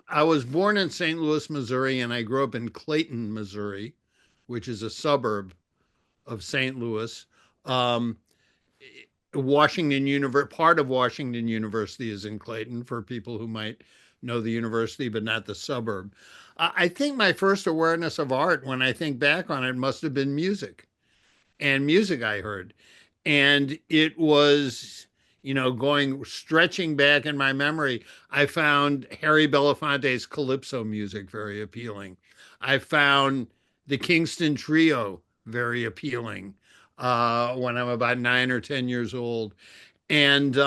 I was born in St. Louis, Missouri, and I grew up in Clayton, Missouri, which is a suburb of St. Louis. Um, part of Washington University is in Clayton for people who might know the university, but not the suburb. I think my first awareness of art, when I think back on it, must have been music and music I heard. And it was, going stretching back in my memory, I found Harry Belafonte's Calypso music very appealing. I found the Kingston Trio very appealing when I'm about 9 or 10 years old. And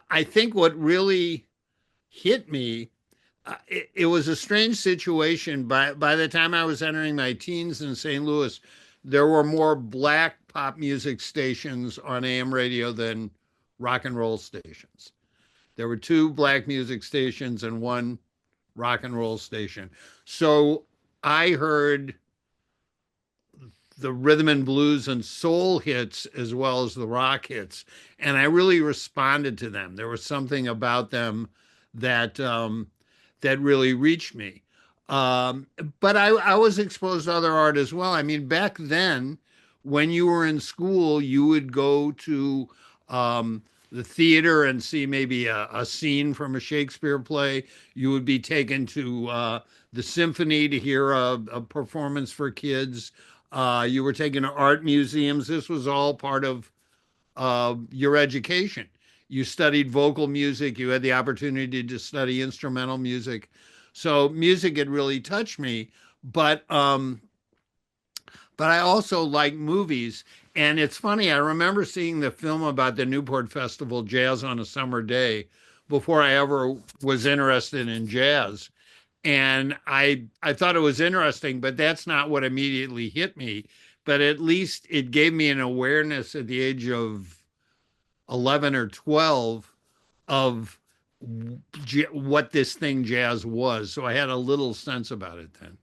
I think what really hit me, it was a strange situation. By the time I was entering my teens in St. Louis, there were more black pop music stations on AM radio than rock and roll stations. There were two black music stations and one rock and roll station. So I heard the rhythm and blues and soul hits as well as the rock hits, and I really responded to them. There was something about them that that really reached me. Um, but I was exposed to other art as well. I mean, back then, when you were in school, you would go to the theater and see maybe a scene from a Shakespeare play. You would be taken to the symphony to hear a performance for kids. You were taken to art museums. This was all part of your education. You studied vocal music. You had the opportunity to study instrumental music. So music had really touched me. But but I also like movies. And it's funny, I remember seeing the film about the Newport Festival, Jazz on a Summer Day, before I ever was interested in jazz. And I thought it was interesting, but that's not what immediately hit me. But at least it gave me an awareness at the age of 11 or 12 of what this thing jazz was. So I had a little sense about it then.